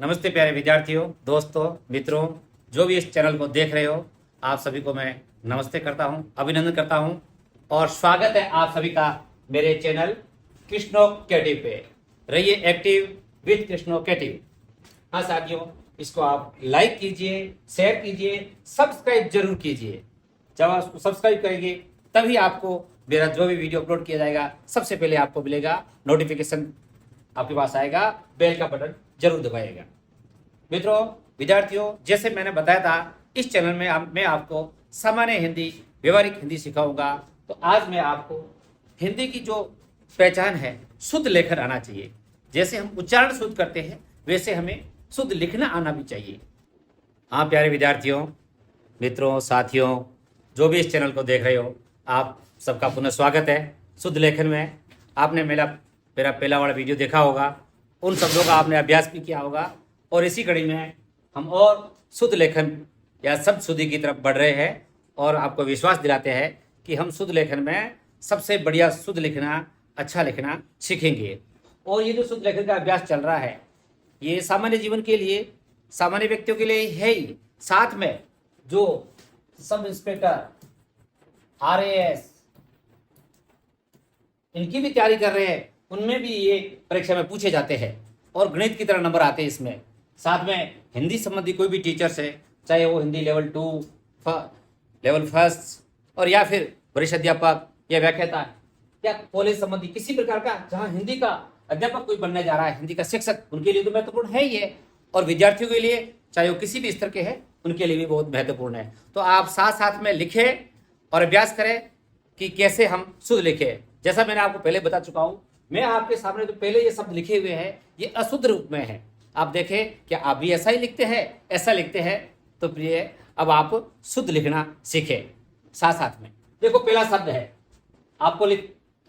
नमस्ते प्यारे विद्यार्थियों, दोस्तों, मित्रों, जो भी इस चैनल को देख रहे हो, आप सभी को मैं नमस्ते करता हूं, अभिनंदन करता हूं और स्वागत है आप सभी का मेरे चैनल कृष्णो क्रिएटिव पे। रहिए एक्टिव विद कृष्णो क्रिएटिव। हाँ साथियों, इसको आप लाइक कीजिए, शेयर कीजिए, सब्सक्राइब जरूर कीजिए। जब आप उसको सब्सक्राइब करेंगे तभी आपको मेरा जो भी वीडियो अपलोड किया जाएगा सबसे पहले आपको मिलेगा, नोटिफिकेशन आपके पास आएगा, बेल का बटन जरूर दबाइएगा। मित्रों, विद्यार्थियों, जैसे मैंने बताया था इस चैनल में मैं आपको सामान्य हिंदी, व्यवहारिक हिंदी सिखाऊंगा। तो आज मैं आपको हिंदी की जो पहचान है, शुद्ध लेखन आना चाहिए। जैसे हम उच्चारण शुद्ध करते हैं वैसे हमें शुद्ध लिखना आना भी चाहिए। हाँ प्यारे विद्यार्थियों, मित्रों, साथियों, जो भी इस चैनल को देख रहे हो, आप सबका पुनः स्वागत है। शुद्ध लेखन में आपने मेरा पहला वाला वीडियो देखा होगा, उन शब्दों का आपने अभ्यास भी किया होगा और इसी कड़ी में हम और शुद्ध लेखन या शब्द शुद्धि की तरफ बढ़ रहे हैं और आपको विश्वास दिलाते हैं कि हम शुद्ध लेखन में सबसे बढ़िया शुद्ध लिखना, अच्छा लिखना सीखेंगे। और ये जो शुद्ध लेखन का अभ्यास चल रहा है, ये सामान्य जीवन के लिए, सामान्य व्यक्तियों के लिए है ही, साथ में जो सब इंस्पेक्टर, RAS इनकी भी तैयारी कर रहे हैं, उनमें भी ये परीक्षा में पूछे जाते हैं और गणित की तरह नंबर आते हैं इसमें। साथ में हिंदी संबंधी कोई भी टीचर्स है, चाहे वो हिंदी लेवल 2, लेवल 1 और या फिर वरिष्ठ अध्यापक या व्याख्याता या कॉलेज संबंधी किसी प्रकार का, जहाँ हिंदी का अध्यापक कोई बनने जा रहा है, हिंदी का शिक्षक, उनके लिए तो महत्वपूर्ण है ही है। और विद्यार्थियों के लिए, चाहे वो किसी भी स्तर के हैं, उनके लिए भी बहुत महत्वपूर्ण है। तो आप साथ साथ में लिखें और अभ्यास करें कि कैसे हम शुद्ध लिखें। जैसा मैंने आपको पहले बता चुका हूं, मैं आपके सामने जो पहले ये शब्द लिखे हुए हैं ये अशुद्ध रूप में है। आप देखें क्या आप भी ऐसा ही लिखते हैं? ऐसा लिखते हैं तो प्रिय, अब आप शुद्ध लिखना सीखें। साथ साथ में देखो, पहला शब्द है, आपको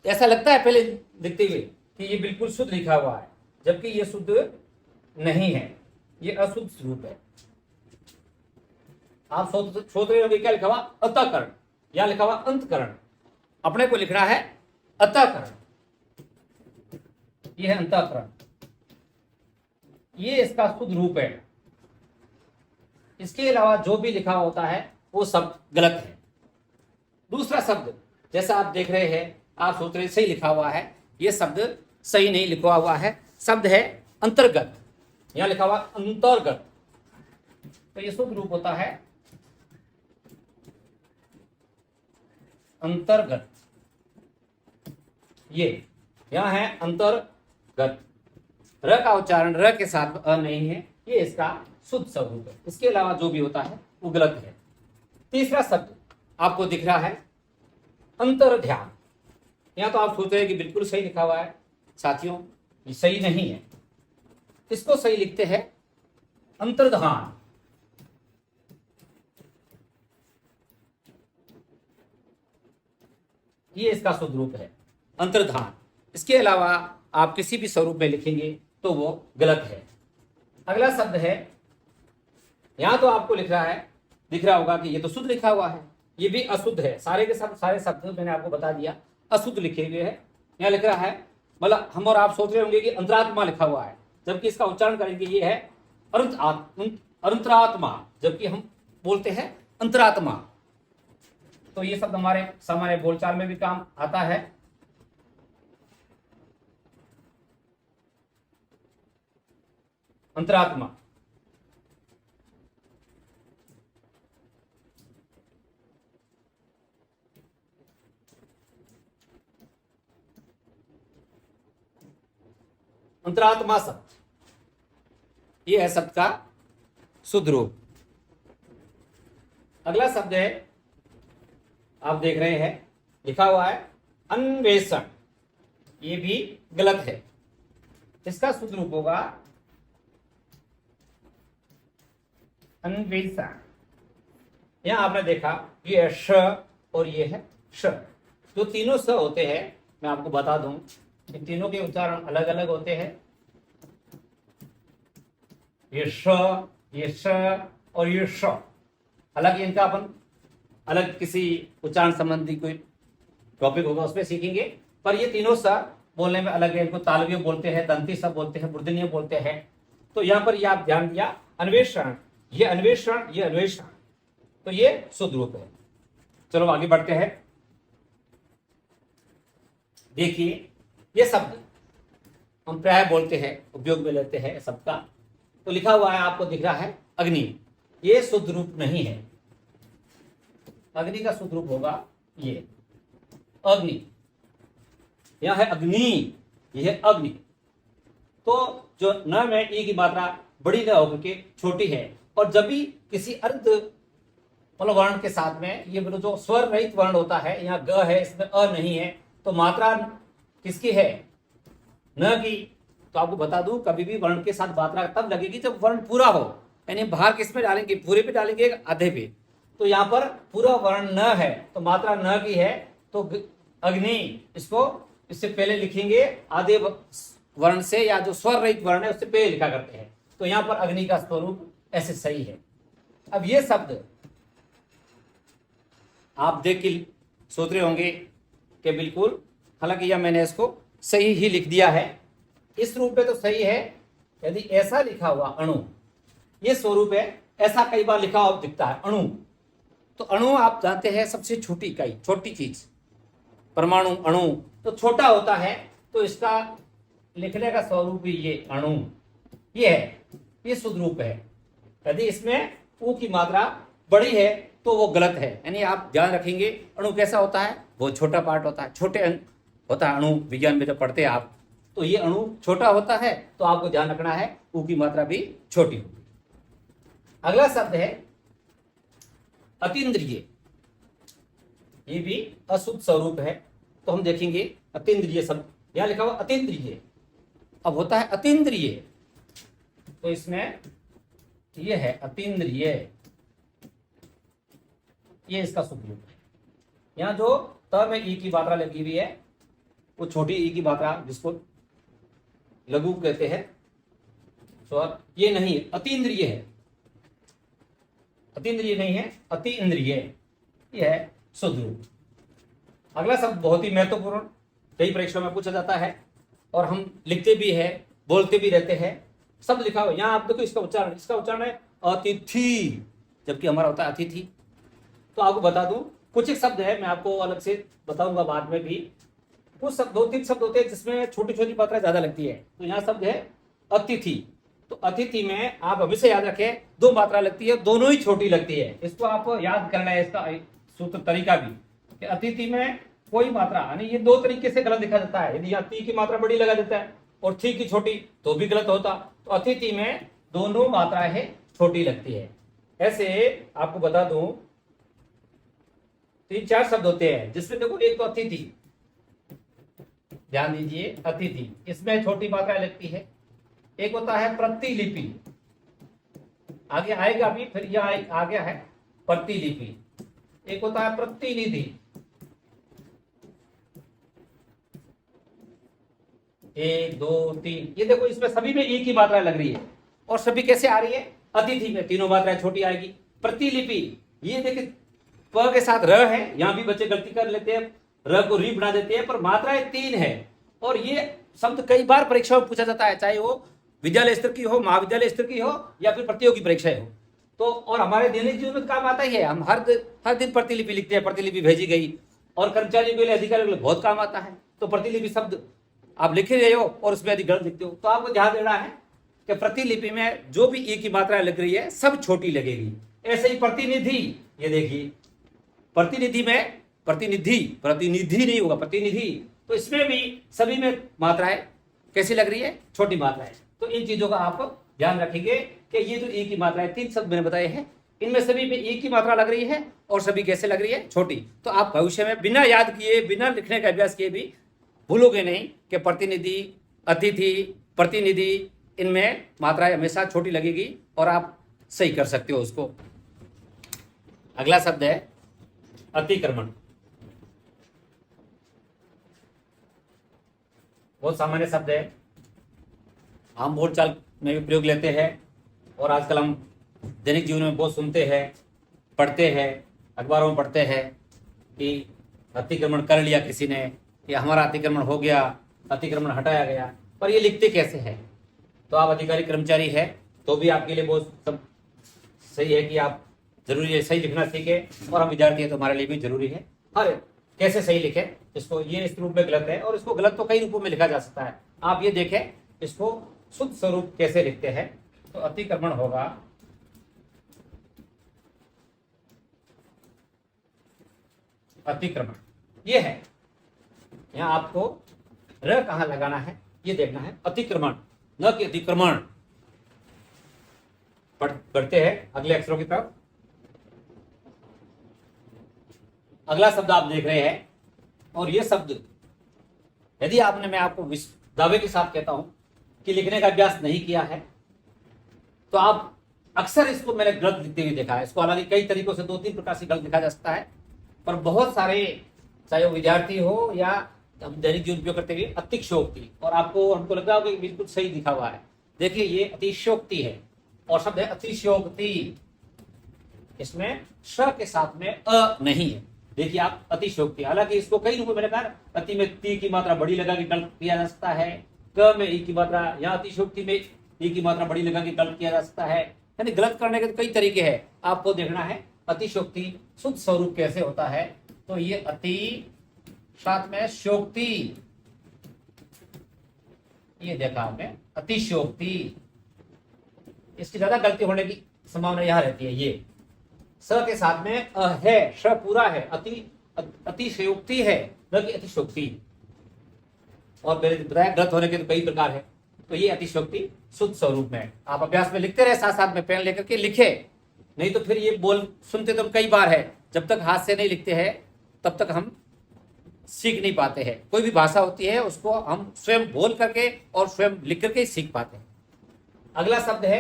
ऐसा लगता है पहले लिखते हुए कि ये बिल्कुल शुद्ध लिखा हुआ है, जबकि ये शुद्ध नहीं है, ये अशुद्ध रूप है। आप सोच रहे होंगे क्या लिखा हुआ? अंतःकरण, या लिखा हुआ अंतःकरण। अपने को लिखना है अंतःकरण, यह है अंतःकरण, ये इसका शुद्ध रूप है। इसके अलावा जो भी लिखा होता है वो सब गलत है। दूसरा शब्द, जैसा आप देख रहे हैं, आप सोच रहे सही लिखा हुआ है, ये शब्द सही नहीं लिखा हुआ है। शब्द है अंतर्गत, यहां लिखा हुआ अंतर्गत, तो ये शुद्ध रूप होता है अंतर्गत। ये यहां है अंतर्गत, र का उच्चारण र के साथ अ नहीं है, ये इसका शुद्ध स्वरूप है। इसके अलावा जो भी होता है वो गलत है। तीसरा शब्द आपको दिख रहा है अंतर्ध्यान। यहां तो आप सोच रहे हैं कि बिल्कुल सही लिखा हुआ है, साथियों ये सही नहीं है। इसको सही लिखते हैं अंतर्धान। ये इसका शुद्ध रूप है अंतर्धान। इसके अलावा आप किसी भी स्वरूप में लिखेंगे तो वो गलत है। अगला शब्द है, यहां तो आपको दिख रहा होगा कि ये तो शुद्ध लिखा हुआ है, ये भी अशुद्ध है। सारे के सब सारे शब्द मैंने आपको बता दिया अशुद्ध लिखे हुए हैं। यहां लिख रहा है, मतलब हम और आप सोच रहे होंगे कि अंतरात्मा लिखा हुआ है, जबकि इसका उच्चारण करेंगे ये है अंतरात्मा, जबकि हम बोलते हैं अंतरात्मा। तो ये शब्द हमारे सामान्य बोलचाल में भी काम आता है। अंतरात्मा, अंतरात्मा शब्द, ये है शब्द का शुद्ध रूप। अगला शब्द है, आप देख रहे हैं लिखा हुआ है अन्वेषण, ये भी गलत है। इसका शुद्ध रूप होगा अन्वेषण। यहां आपने देखा ये है श और ये है श, जो तीनों स होते हैं, मैं आपको बता दूं, इन तीनों के उच्चारण अलग अलग होते हैं। ये श, ये श और ये श अलग, इनका अपन अलग किसी उच्चारण संबंधी कोई टॉपिक होगा उसमें सीखेंगे। पर ये तीनों स बोलने में अलग है। इनको तालव्य बोलते हैं, दंती स बोलते हैं, मूर्धन्य बोलते हैं। तो यहां पर ये आप ध्यान दिया, अन्वेषण, ये अन्वेषण, ये अन्वेषण, तो ये शुद्ध रूप है। चलो आगे बढ़ते हैं। देखिए ये शब्द हम प्राय बोलते हैं, उपयोग में लेते हैं शब्द का। तो लिखा हुआ है, आपको दिख रहा है अग्नि, ये शुद्ध रूप नहीं है। अग्नि का शुद्ध रूप होगा ये अग्नि, यह है अग्नि, यह है अग्नि। तो जो न में ई की मात्रा बड़ी न होकर के छोटी है, और जब भी किसी अर्ध मतलब वर्ण के साथ में ये जो स्वर रहित वर्ण होता है, यहाँ ग है, इसमें अ नहीं है, तो मात्रा किसकी है? न की। तो आपको बता दूं, कभी भी वर्ण के साथ मात्रा तब लगेगी जब वर्ण पूरा हो, यानी बाहर किस में डालेंगे? पूरे पे डालेंगे, आधे पे। तो यहाँ पर पूरा वर्ण न है, तो मात्रा न की है, तो अग्नि, इसको इससे पहले लिखेंगे आधे वर्ण से, या जो स्वर रहित वर्ण है उससे पहले लिखा करते हैं। तो यहाँ पर अग्नि का स्वरूप ऐसे सही है। अब ये शब्द आप देख के सोच रहे होंगे कि बिल्कुल, हालांकि यह मैंने इसको सही ही लिख दिया है, इस रूप में तो सही है। यदि ऐसा लिखा हुआ अणु, ये स्वरूप है, ऐसा कई बार लिखा हुआ दिखता है अणु। तो अणु आप जानते हैं सबसे छोटी इकाई, छोटी चीज, परमाणु, अणु तो छोटा होता है, तो इसका लिखने का स्वरूप भी ये अणु, ये है, ये शुद्ध रूप है। यदि इसमें ऊ की मात्रा बड़ी है तो वो गलत है, यानी आप ध्यान रखेंगे अणु कैसा होता है, वो छोटा पार्ट होता है, छोटे अंक होता है अणु, विज्ञान में जब पढ़ते हैं आप, तो ये अणु छोटा होता है, तो आपको ध्यान रखना है ऊ की मात्रा भी छोटी होगी। अगला शब्द है अतीन्द्रिय, ये भी अशुद्ध स्वरूप है। तो हम देखेंगे अतीन्द्रिय शब्द, यहां लिखा हुआ अतीन्द्रिय, अब होता है अतीन्द्रिय, तो इसमें ये है अतीन्द्रिय, ये इसका शुद्ध रूप है। यहां जो त में ई की मात्रा लगी हुई है, वो छोटी ई की मात्रा जिसको लघु कहते हैं स्वर, ये नहीं है, अतीन्द्रिय है, अतीन्द्रिय नहीं है, अति इंद्रिय, ये है शुद्ध रूप। अगला शब्द बहुत ही महत्वपूर्ण, कई परीक्षाओं में पूछा जाता है और हम लिखते भी है, बोलते भी रहते हैं। शब्द लिखा हुआ यहाँ आप देखो, इसका उच्चारण है अतिथि, जबकि हमारा होता है अतिथि। तो आपको बता दूं, कुछ एक शब्द है, मैं आपको अलग से बताऊंगा बाद में भी, कुछ शब्द, 2-3 शब्द होते हैं जिसमें छोटी छोटी मात्रा ज्यादा लगती है। तो यहाँ शब्द है अतिथि, तो अतिथि में आप हमेशा याद रखें 2 मात्रा लगती है, दोनों ही छोटी लगती है। इसको आप याद करना है, इसका सूत्र तरीका भी, कि अतिथि में कोई मात्रा, यानी ये 2 तरीके से गलत लिखा जाता है। यदि यहाँ ती की मात्रा बड़ी लगा देता है और थी की छोटी, तो भी गलत होता। तो अतिथि में दोनों मात्राएं छोटी लगती है। ऐसे आपको बता दूं 3-4 शब्द होते हैं जिसमें देखो, एक तो अतिथि, ध्यान दीजिए, अतिथि, इसमें छोटी मात्रा लगती है। एक होता है प्रतिलिपि, आगे आएगा भी, फिर यह आ गया है प्रतिलिपि। एक होता है प्रतिनिधि, 1 2 3, ये देखो इसमें सभी में ई की मात्रा लग रही है, और सभी कैसे आ रही है? अतिथि में तीनों मात्राएं छोटी आएगी। प्रतिलिपि, ये देखिए प के साथ र है, यहां भी बच्चे गलती कर लेते हैं, र को री बना देते हैं, पर मात्राएं 3 है। और ये शब्द कई बार परीक्षा में पूछा जाता है, चाहे वो विद्यालय स्तर की हो, महाविद्यालय स्तर की हो, या फिर प्रतियोगी परीक्षाएं हो। तो और हमारे दैनिक जीवन में काम आता ही है, हम हर दिन प्रतिलिपि लिखते हैं, प्रतिलिपि भेजी गई, और कर्मचारियों के लिए, अधिकारियों के लिए बहुत काम आता है। तो प्रतिलिपि शब्द आप लिख रहे हो और उसमें यदि गलत लिखते हो, तो आपको ध्यान देना है कि प्रतिलिपि में जो भी ई की मात्रा लग रही है सब छोटी लगेगी। ऐसे ही प्रतिनिधि, ये देखिए प्रतिनिधि में प्रतिनिधि नहीं होगा, प्रतिनिधि, तो इसमें भी सभी में मात्राएं कैसी लग रही है? छोटी मात्राएं। तो इन चीजों का आप ध्यान रखेंगे कि ये जो ई की मात्राएं 3 शब्द मैंने बताए हैं, इनमें सभी में ई की मात्रा लग रही है, और सभी कैसे लग रही है? छोटी। तो आप भविष्य में बिना याद किए, बिना लिखने का अभ्यास किए भी भूलोगे नहीं कि प्रतिनिधि, अतिथि, प्रतिनिधि, इनमें मात्राएं हमेशा छोटी लगेगी, और आप सही कर सकते हो उसको। अगला शब्द है अतिक्रमण। बहुत सामान्य शब्द है, हम बोलचाल में भी प्रयोग लेते हैं, और आजकल हम दैनिक जीवन में बहुत सुनते हैं, पढ़ते हैं, अखबारों में पढ़ते हैं कि अतिक्रमण कर लिया किसी ने, या हमारा अतिक्रमण हो गया, अतिक्रमण हटाया गया। पर ये लिखते कैसे हैं? तो आप अधिकारी कर्मचारी है तो भी आपके लिए बहुत सब सही है कि आप जरूरी है सही लिखना सीखें, और हम विद्यार्थी है तो हमारे लिए भी जरूरी है। और कैसे सही लिखें इसको, ये इस रूप में गलत है, और इसको गलत तो कई रूपों में लिखा जा सकता है। आप ये देखें इसको शुद्ध स्वरूप कैसे लिखते हैं। तो अतिक्रमण होगा अतिक्रमण, ये है। यहां आपको र कहां लगाना है ये देखना है, अतिक्रमण न कि अतिक्रमण। बढ़ते हैं अगले अक्षरों की तरफ। अगला शब्द आप देख रहे हैं, और ये शब्द यदि आपने, मैं आपको दावे के साथ कहता हूं कि लिखने का अभ्यास नहीं किया है तो आप अक्सर इसको मैंने गलत लिखते हुए देखा है। इसको हालांकि कई तरीकों से 2-3 प्रकार से गलत लिखा जा सकता है, पर बहुत सारे, चाहे वो विद्यार्थी हो या हम दैनिक जीवन उपयोग करते हुए, अतिशयोक्ति, और आपको हमको लग रहा होगा कि बिल्कुल सही लिखा हुआ है। देखिए ये अतिशयोक्ति है, और शब्द है अतिशयोक्ति। इसमें श के साथ में अ नहीं है। देखिए आप अतिशयोक्ति, हालांकि इसको कई रूपों में कहा, अति में ती की मात्रा बड़ी लगा के गलत किया जा सकता है, क में ई की मात्रा, या अतिशयोक्ति में ई की मात्रा बड़ी लगा के गलत किया जा सकता है। यानी गलत करने के कई तरीके हैं, आपको देखना है अतिशयोक्ति शुद्ध स्वरूप कैसे होता है। तो ये अति साथ में शोक्ति, ये देखा आपने अतिशयोक्ति, इसकी ज्यादा गलती होने की संभावना यहां रहती है। ये स के साथ में अ है, श पूरा है, अतिशयोक्ति है न कि अतिशयोक्ति। और मैंने बताया गलत होने के तो कई प्रकार है। तो ये अतिशयोक्ति शुद्ध स्वरूप में आप अभ्यास में लिखते रहे, साथ साथ में पेन लेकर के लिखे, नहीं तो फिर ये बोल सुनते तो कई बार है, जब तक हाथ से नहीं लिखते हैं तब तक हम सीख नहीं पाते हैं। कोई भी भाषा होती है उसको हम स्वयं बोल करके और स्वयं लिख करके ही सीख पाते हैं। अगला शब्द है,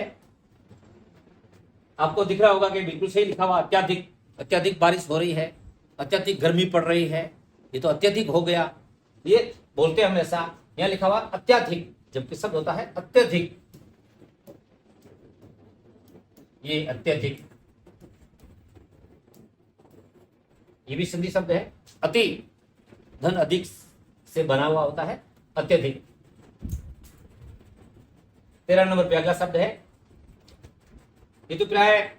आपको दिख रहा होगा कि बिल्कुल सही लिखा हुआ, अत्यधिक। अत्यधिक बारिश हो रही है, अत्यधिक गर्मी पड़ रही है, ये तो अत्यधिक हो गया, ये बोलते हैं हमेशा। यहां लिखा हुआ अत्यधिक, जबकि शब्द होता है अत्यधिक। ये अत्यधिक, ये भी संधि शब्द है। अति धन अधिक से बना हुआ होता है अत्यधिक। 13 नंबर पे अगला शब्द है, ये तो प्राय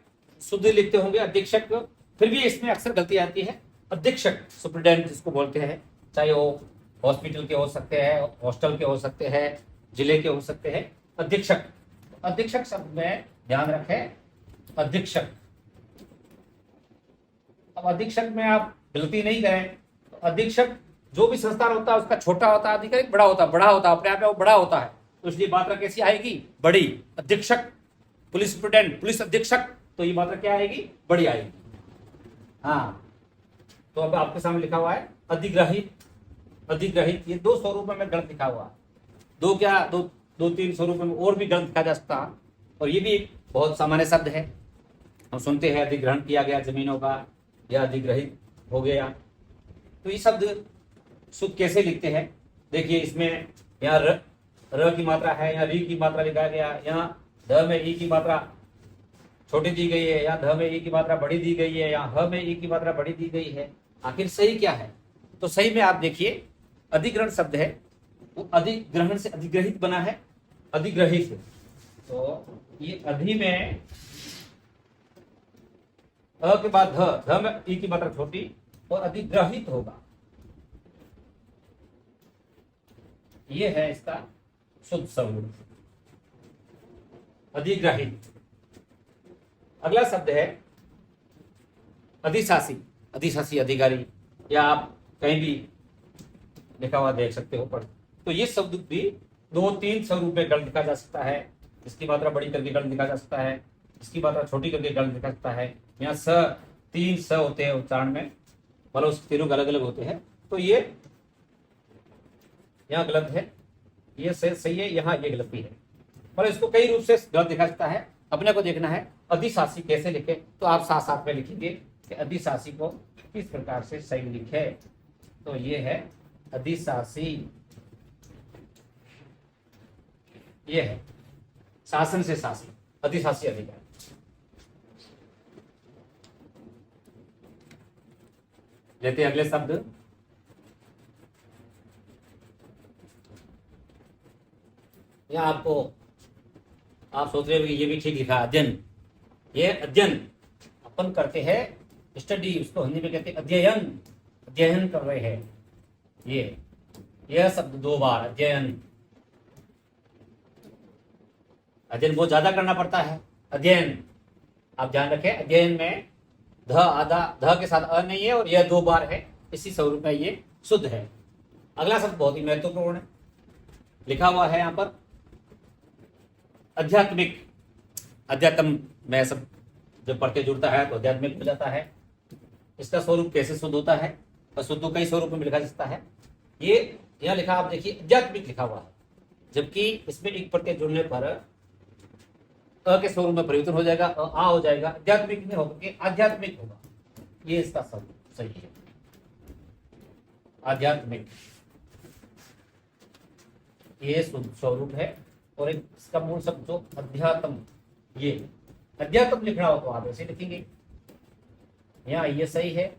शुद्ध लिखते होंगे, अधीक्षक, फिर भी इसमें अक्सर गलती आती है। अधीक्षक सुपरिटेंडेंट जिसको बोलते हैं, चाहे वो हॉस्पिटल के हो सकते हैं, हॉस्टल के हो सकते हैं, जिले के हो सकते हैं। अधीक्षक, अधीक्षक शब्द में ध्यान रखें अधीक्षक। अब अधीक्षक में आप गलती नहीं करें। तो अधीक्षक जो भी संस्थान होता है उसका छोटा होता है, अधिकारी बड़ा होता है, बड़ा होता है, अपने आप में वो बड़ा होता है, तो इसलिए मात्रा कैसी आएगी? बड़ी। अधीक्षक, पुलिस सुपरिटेंडेंट, पुलिस अधीक्षक, तो ये मात्रा क्या आएगी? बड़ी आएगी। हाँ, तो अब आपके सामने लिखा हुआ है अधिग्रहित। अधिग्रहित, ये 2 स्वरूपों में गलत लिखा हुआ, दो क्या, दो 3 स्वरूपों में और भी गलत लिखा जा सकता है। और ये भी बहुत सामान्य शब्द है, हम सुनते हैं अधिग्रहण किया गया जमीनों का, या अधिग्रहित हो गया। तो ये शब्द शुद्ध कैसे लिखते हैं? देखिए इसमें यहाँ र की मात्रा है, यहाँ री की मात्रा लिखा गया, यहाँ ध में ई की मात्रा छोटी दी गई है, यहाँ ध में ई की मात्रा बड़ी दी गई है, यहाँ ह में ई की मात्रा बड़ी दी गई है। आखिर सही क्या है? तो सही में आप देखिए अधिग्रहण शब्द है, वो अधिग्रहण से अधिग्रहित बना है, अधिग्रहित। तो ये अधि में अ के बाद ध में ई की मात्रा छोटी और अधिग्रहित होगा, ये है इसका शुद्ध स्वरूप, अधिग्रहित। अगला शब्द है अधिशासी। अधिशासी अधिकारी, या आप कहीं भी लिखा हुआ देख सकते हो पढ़। तो ये शब्द भी 2-3 स्वरूप में गलत लिखा जा सकता है। इसकी मात्रा बड़ी करके गलत लिखा जा सकता है, इसकी मात्रा छोटी करके गलत लिखा जा सकता है। यहाँ स 3 स होते हैं उच्चारण में, मतलब उस तीनों अलग अलग होते हैं। तो ये यहाँ गलत है, ये सही है, यहाँ ये गलत भी है, मतलब इसको कई रूप से गलत लिखा जाता है। अपने को देखना है अधिशासी कैसे लिखे, तो आप साथ साथ में लिखेंगे कि अधिशासी को किस प्रकार से सही लिखे। तो ये है अधिशासी, ये है शासन से शासी, अधिशासी अधिकारी। लेते हैं अगले शब्द, यहाँ आपको आप सोच रहे हो कि ये भी ठीक लिखा अध्ययन, ये अध्ययन अपन करते हैं, स्टडी उसको हिंदी में कहते हैं अध्ययन, अध्ययन कर रहे हैं। यह शब्द 2 बार अध्ययन, अध्ययन बहुत ज्यादा करना पड़ता है। अध्ययन आप ध्यान रखें, अध्ययन में ध आधा, ध के साथ अ नहीं है और यह 2 बार है, इसी स्वरूप में ये शुद्ध है। अगला शब्द बहुत ही महत्वपूर्ण है, लिखा हुआ है यहाँ पर आध्यात्मिक। अध्यात्म में सब जब पढ़ते जुड़ता है तो आध्यात्मिक हो जाता है। इसका स्वरूप कैसे शुद्ध होता है? तो शुद्ध कई स्वरूप में लिखा जा सकता है। ये यह लिखा आप देखिए आध्यात्मिक लिखा हुआ है, जबकि इसमें एक प्रत्यय जुड़ने पर अ के स्वरूप में परिवर्तन हो जाएगा, आ हो जाएगा, आध्यात्मिक नहीं होगा कि आध्यात्मिक होगा। ये इसका स्वरूप सही है, आध्यात्मिक, ये स्वरूप है। और एक इसका मूल शब्द जो अध्यात्म, ये अध्यात्म लिखना हो तो आप ऐसे लिखेंगे, यहाँ ये सही है।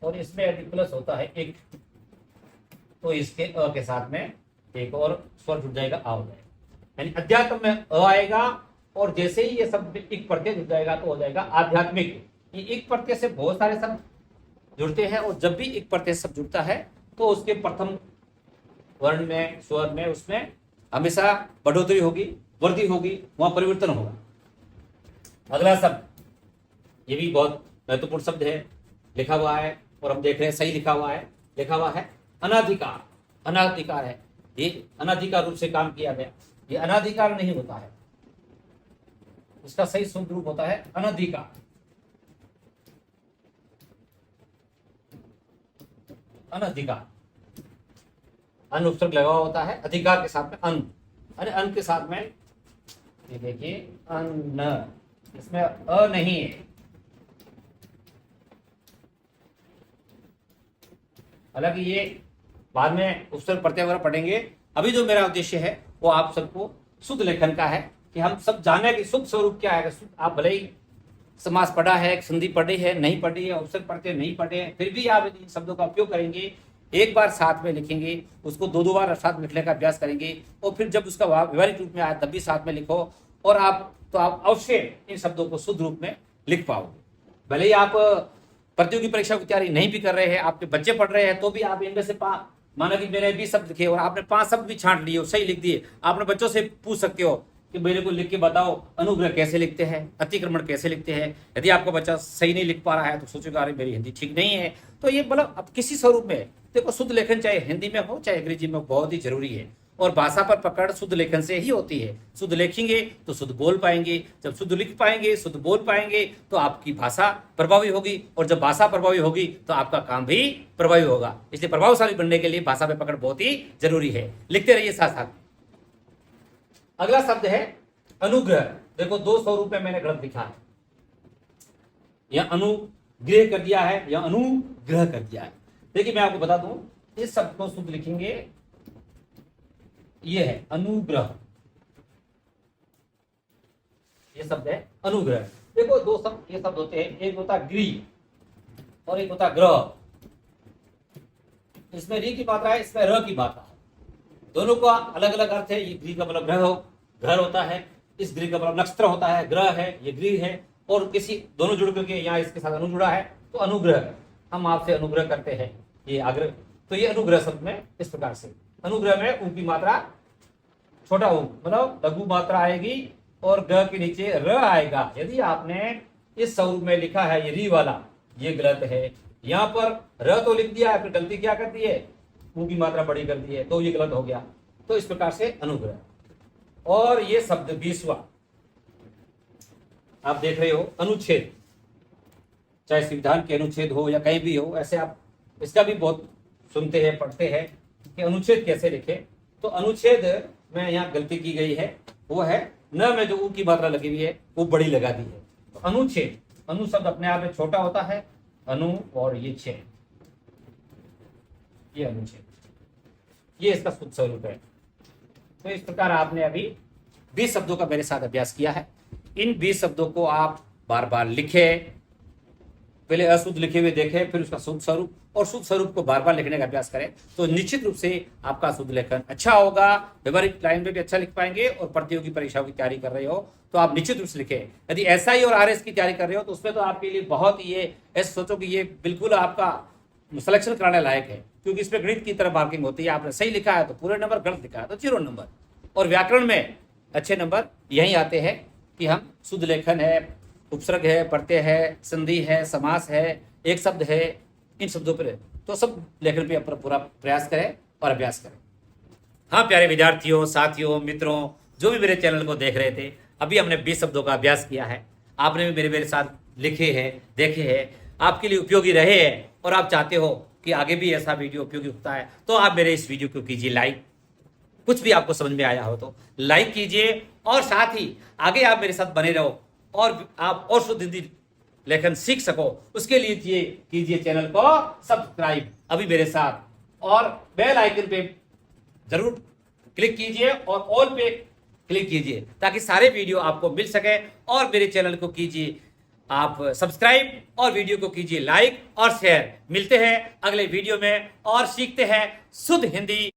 और इसमें यदि प्लस होता है एक, तो इसके अ के साथ में एक और स्वर जुड़ जाएगा, आ हो जाएगा। यानी अध्यात्म में अ आएगा और जैसे ही ये शब्द एक प्रत्यय जुड़ जाएगा तो हो जाएगा आध्यात्मिक। ये एक प्रत्यय से बहुत सारे शब्द जुड़ते हैं और जब भी एक प्रत्यय शब्द जुड़ता है तो उसके प्रथम वर्ण में, स्वर में, उसमें हमेशा बढ़ोतरी होगी, वृद्धि होगी, वहां परिवर्तन होगा। अगला शब्द, ये भी बहुत महत्वपूर्ण शब्द है, लिखा हुआ है और हम देख रहे हैं सही लिखा हुआ है। लिखा हुआ है अनाधिकार। अनाधिकार है, ये अनाधिकार रूप से काम किया गया, ये अनाधिकार नहीं होता है, इसका सही शुद्ध रूप होता है अनधिकार। अनधिकार, अन उपसर्ग लगा हुआ होता है, अधिकार के साथ में अन, अरे अन के साथ में ये देखिए अन, इसमें अ नहीं है। हालांकि ये बाद में उपसर्ग प्रत्यय वगैरह पढ़ेंगे। अभी जो मेरा उद्देश्य है वो आप सबको शुद्ध लेखन का है, कि हम सब जाने कि शुद्ध स्वरूप क्या है। आप भले ही समास पढ़ा है, संधि पढ़ी है, नहीं पढ़ी है, उपसर्ग प्रत्यय नहीं पढ़े हैं, फिर भी आप इन शब्दों का उपयोग करेंगे, एक बार साथ में लिखेंगे, उसको 2 बार साथ में लिखने का अभ्यास करेंगे, और फिर जब उसका व्यवहारिक रूप में आए तब भी साथ में लिखो, और आप अवश्य इन शब्दों को शुद्ध रूप में लिख पाओगे। भले ही आप प्रतियोगी परीक्षा की तैयारी नहीं भी कर रहे हैं, आपके बच्चे पढ़ रहे हैं, तो भी आप इनमें से माना कि मैंने 20 शब्द लिखे और आपने 5 शब्द भी छांट लिए और सही लिख दिए, आपने बच्चों से पूछ सकते हो कि मेरे को लिख के बताओ अनुग्रह कैसे लिखते हैं, अतिक्रमण कैसे लिखते हैं। यदि आपका बच्चा सही नहीं लिख पा रहा है तो सोचेगा अरे मेरी हिंदी ठीक नहीं है। तो ये मतलब अब किसी स्वरूप में देखो, शुद्ध लेखन चाहे हिंदी में हो चाहे अंग्रेजी में हो, बहुत ही जरूरी है। और भाषा पर पकड़ शुद्ध लेखन से ही होती है। शुद्ध लिखेंगे तो शुद्ध बोल पाएंगे, जब शुद्ध लिख पाएंगे, शुद्ध बोल पाएंगे, तो आपकी भाषा प्रभावी होगी, और जब भाषा प्रभावी होगी तो आपका काम भी प्रभावी होगा। इसलिए प्रभावशाली बनने के लिए भाषा पर पकड़ बहुत ही जरूरी है। लिखते रहिए साथ साथ। अगला शब्द है अनुग्रह। देखो 2 स्वरूप में मैंने गलत लिखा है, यह अनुग्रह कर दिया है, यह अनुग्रह कर दिया है। देखिए मैं आपको बता दूं, इस शब्द को शुद्ध लिखेंगे, ये है अनुग्रह, ये शब्द है अनुग्रह। देखो 2 शब्द ये शब्द होते हैं, एक होता गृह और एक होता ग्रह। इसमें री की मात्रा है, इसमें र की मात्रा है, दोनों का अलग अलग अर्थ है। ये गृह का मतलब घर होता है, इस गृह का मतलब नक्षत्र होता है, ग्रह है, ये गृह है, और किसी दोनों जुड़ करके यहाँ इसके साथ अनु जुड़ा है तो अनुग्रह, हम आपसे अनुग्रह करते हैं, ये आग्रह। तो ये अनुग्रह शब्द में इस प्रकार से, अनुग्रह में ऊ की मात्रा छोटा ऊ मतलब लघु मात्रा आएगी और ग के नीचे र आएगा। यदि आपने इस स्वरूप में लिखा है ये री वाला, ये गलत है। यहाँ पर र तो लिख दिया है, फिर गलती क्या कर दी है, ऊ की मात्रा बड़ी कर दी है, तो ये गलत हो गया। तो इस प्रकार से अनुग्रह। और ये शब्द 20वां आप देख रहे हो, अनुच्छेद, चाहे संविधान के अनुच्छेद हो या कहीं भी हो, ऐसे आप इसका भी बहुत सुनते हैं, पढ़ते हैं कि अनुच्छेद कैसे लिखे। तो अनुच्छेद में यहाँ गलती की गई है, वो है न में जो ऊ की मात्रा लगी हुई है वो बड़ी लगा दी है। तो अनुच्छेद, अनु शब्द अपने आप में छोटा होता है, अनु और ये छेद, ये अनुच्छेद, ये इसका शुद्ध स्वरूप है। तो इस प्रकार आपने अभी 20 शब्दों का मेरे साथ अभ्यास किया है। इन 20 शब्दों को आप बार बार लिखें, पहले अशुद्ध लिखे हुए देखें, फिर उसका शुद्ध स्वरूप और शुद्ध स्वरूप को बार बार लिखने का अभ्यास करें, तो निश्चित रूप से आपका शुद्ध लेखन अच्छा होगा। व्यवहारिक लाइन में भी अच्छा लिख पाएंगे, और प्रतियोगी परीक्षाओं की तैयारी कर रहे हो तो आप निश्चित रूप से लिखें। यदि एसआई और आरएस की तैयारी कर रहे हो तो उसमें तो आपके लिए बहुत ही ये ऐसे सोचो कि ये बिल्कुल आपका सिलेक्शन कराने लायक है, क्योंकि इसमें गणित की तरफ मार्किंग होती है। आपने सही लिखा है तो पूरे नंबर, गलत लिखा है तो 0 नंबर। और व्याकरण में अच्छे नंबर यही आते हैं कि हम शुद्ध लेखन है, उपसर्ग है, प्रत्यय है, संधि है, समास है, एक शब्द है, इन शब्दों पर तो सब लेखन पे अपना पूरा प्रयास करें और अभ्यास करें। हाँ प्यारे विद्यार्थियों, साथियों, मित्रों, जो भी मेरे चैनल को देख रहे थे, अभी हमने 20 शब्दों का अभ्यास किया है। आपने भी मेरे साथ लिखे हैं, देखे हैं, आपके लिए उपयोगी रहे हैं, और आप चाहते हो कि आगे भी ऐसा वीडियो उपयोगी होता है तो आप मेरे इस वीडियो को कीजिए लाइक। कुछ भी आपको समझ में आया हो तो लाइक कीजिए, और साथ ही आगे आप मेरे साथ बने रहो और आप और शुद्ध हिंदी लेखन सीख सको, उसके लिए कीजिए चैनल को सब्सक्राइब अभी मेरे साथ, और बेल आइकन पे जरूर क्लिक कीजिए और ऑल पे क्लिक कीजिए, ताकि सारे वीडियो आपको मिल सके। और मेरे चैनल को कीजिए आप सब्सक्राइब, और वीडियो को कीजिए लाइक और शेयर। मिलते हैं अगले वीडियो में और सीखते हैं शुद्ध हिंदी।